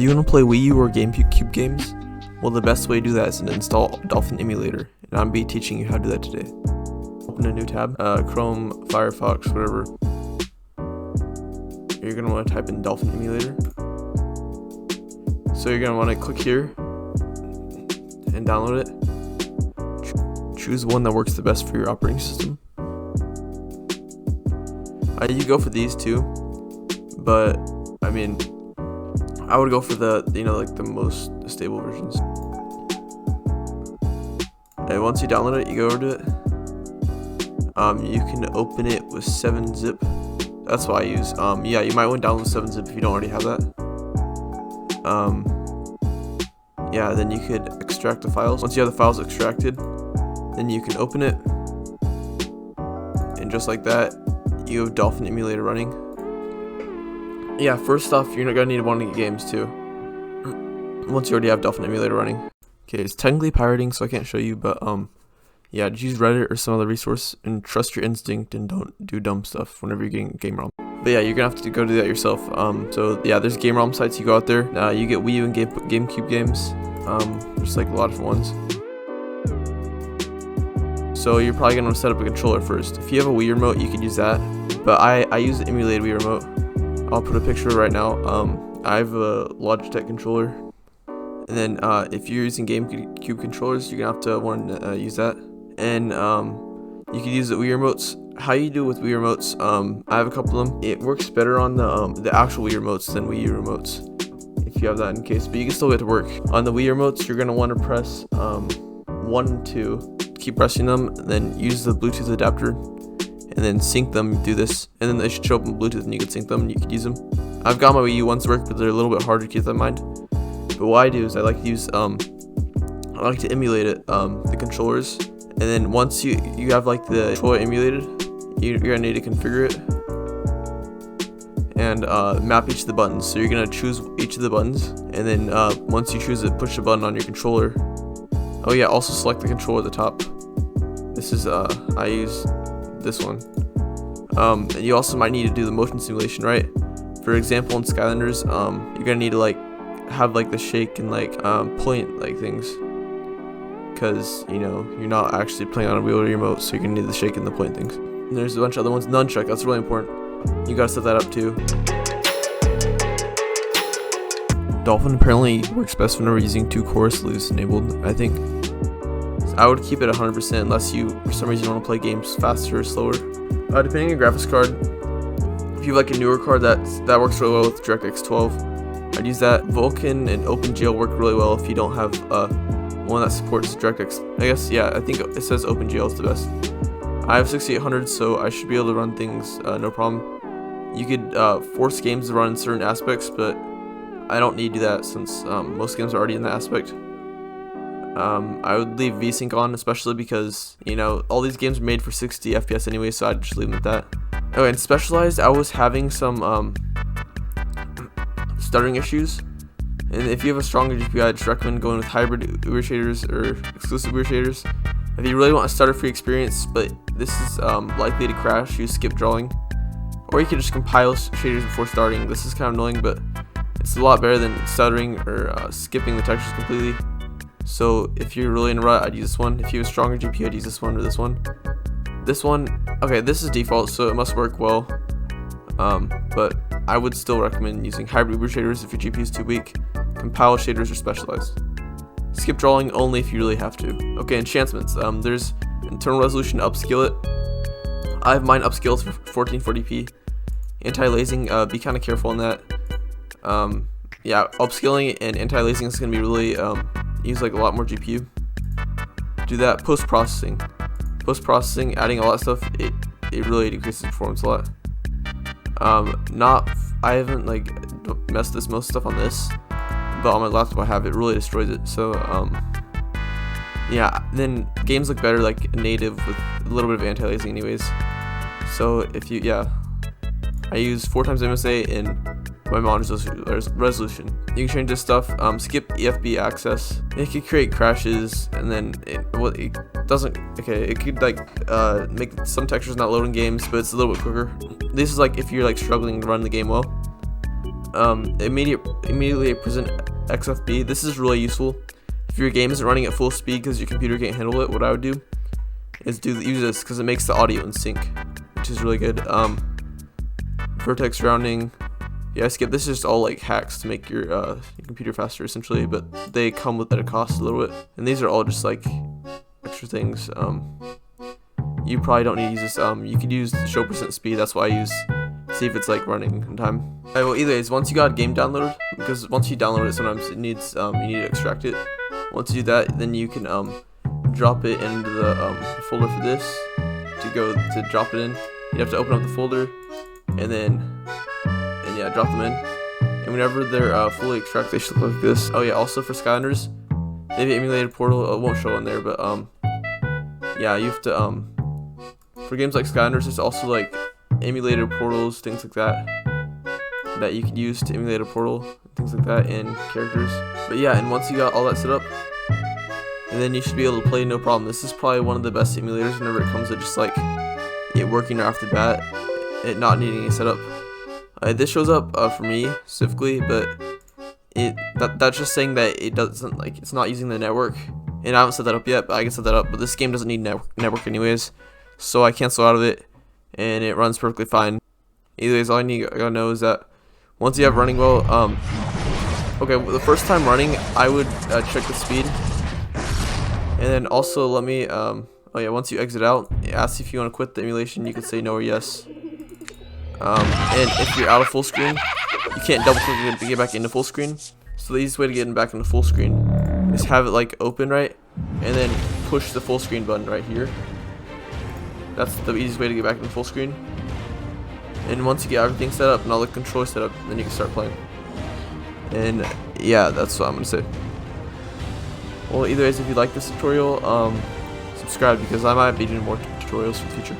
Do you want to play Wii U or GameCube games? Well, the best way to do that is to install Dolphin Emulator, and I'm be teaching you how to do that today. Open a new tab, Chrome, Firefox, whatever. You're going to want to type in Dolphin Emulator. So you're going to want to click here and download it. Choose one that works the best for your operating system. You go for these two, but I mean, I would go for the, like the most stable versions. And once you download it, you go over to it. You can open it with 7-zip. That's what I use. Yeah, you might want to download 7-zip if you don't already have that. Yeah, then you could extract the files. Once you have the files extracted, then you can open it, and just like that, you have Dolphin Emulator running. Yeah, first off, you're gonna need one to get games too. Once you already have Dolphin Emulator running. Okay, it's technically pirating, so I can't show you, but yeah, just use Reddit or some other resource and trust your instinct and don't do dumb stuff whenever you're getting game ROM. But yeah, you're gonna have to go do that yourself. So yeah, there's game ROM sites. You go out there. You get Wii U and GameCube games. There's like a lot of different ones. So you're probably gonna set up a controller first. If you have a Wii remote, you could use that. But I use the emulated Wii remote. I'll put a picture right now. I have a Logitech controller. And then if you're using GameCube controllers, you're gonna have to want to use that. And you could use the Wii remotes. How you do with Wii remotes? I have a couple of them. It works better on the actual Wii remotes than Wii U remotes, if you have that in case. But you can still get to work. On the Wii remotes, you're gonna want to press 1 and 2. Keep pressing them, and then use the Bluetooth adapter, and then sync them. Do this, and then they should show up on Bluetooth, and you can sync them, and you can use them. I've got my Wii U ones to work, but they're a little bit harder to keep that in mind. But what I do is I like to use I like to emulate it, the controllers, and then once you have like the controller emulated, you're gonna need to configure it and map each of the buttons. So you're gonna choose each of the buttons, and then once you choose it, push the button on your controller. Oh yeah, also select the controller at the top. This is I use this one. And you also might need to do the motion simulation, right? For example, in Skylanders, you're gonna need to like have like the shake and like point like things, because you're not actually playing on a wheel or remote, so you're gonna need the shake and the point things. And there's a bunch of other ones. Nunchuck, that's really important. You gotta set that up too. Dolphin apparently works best whenever using 2 chorus loops enabled, I think. So I would keep it 100% unless you, for some reason, want to play games faster or slower. Depending on your graphics card, if you have like a newer card that works really well with DirectX 12, I'd use that. Vulkan and OpenGL work really well if you don't have one that supports DirectX. I guess, yeah, I think it says OpenGL is the best. I have 6800, so I should be able to run things no problem. You could force games to run in certain aspects, but I don't need to do that since most games are already in that aspect. I would leave VSync on, especially because, all these games are made for 60 FPS anyway, so I'd just leave them at that. Okay, and specialized, I was having some stuttering issues. And if you have a stronger GPU, I'd just recommend going with hybrid Uber shaders or exclusive Uber shaders. If you really want a stutter-free experience, but this is likely to crash, use skip drawing. Or you can just compile shaders before starting. This is kind of annoying, but it's a lot better than stuttering or skipping the textures completely. So if you're really in a rut, I'd use this one. If you have a stronger GPU, I'd use this one or this one. This one, okay, this is default, so it must work well. But I would still recommend using hybrid Uber shaders if your GPU is too weak. Compile shaders are specialized. Skip drawing only if you really have to. Okay, enhancements. There's internal resolution, upscale it. I have mine upscaled for 1440p. Anti-aliasing, be kind of careful on that. Yeah, upscaling and anti-aliasing is going to be really use like a lot more GPU. Do that. Post-processing, adding a lot of stuff, it really decreases performance a lot. I haven't like messed most stuff on this, but on my laptop I have. It really destroys it. So yeah, then games look better like native with a little bit of anti-aliasing anyways. So if you, I use 4x MSA in my monitor's resolution. You can change this stuff. Skip EFB access. It could create crashes, and then it doesn't. Okay, it could like make some textures not load in games, but it's a little bit quicker. This is like if you're like struggling to run the game well. immediately present XFB. This is really useful if your game isn't running at full speed because your computer can't handle it. What I would do is use this because it makes the audio in sync, which is really good. Vertex rounding. Yeah, skip. This is just all like hacks to make your computer faster, essentially, but they come at a cost a little bit. And these are all just like extra things. You probably don't need to use this. You could use show percent speed. That's why I use. See if it's like running in time. Alright, well, either ways, once you got a game downloaded, because once you download it, sometimes it needs you need to extract it. Once you do that, then you can drop it into the folder for this to go to drop it in. You have to open up the folder and yeah, drop them in. And whenever they're fully extracted, they should look like this. Oh yeah, also for Skylanders, they have an emulated portal. It won't show on there, but yeah, you have to for games like Skylanders, there's also like emulator portals, things like that you could use to emulate a portal, things like that, and characters. But yeah, and once you got all that set up, and then you should be able to play no problem. This is probably one of the best emulators whenever it comes to just like it working right off the bat, it not needing any setup. This shows up for me specifically, but that's just saying that it doesn't, like, it's not using the network, and I haven't set that up yet, but I can set that up. But this game doesn't need network anyways, so I cancel out of it, and it runs perfectly fine. Either ways, all I gotta know is that once you have running well, okay, the first time running, I would check the speed, and then also let me, oh yeah, once you exit out, it asks if you want to quit the emulation. You can say no or yes. And if you're out of full screen, you can't double click to get back into full screen. So the easiest way to get back into full screen is have it like open, right, and then push the full screen button right here. That's the easiest way to get back into full screen. And once you get everything set up and all the controls set up, then you can start playing. And yeah, that's what I'm gonna say. Well, either ways, if you like this tutorial, subscribe, because I might be doing more tutorials in the future.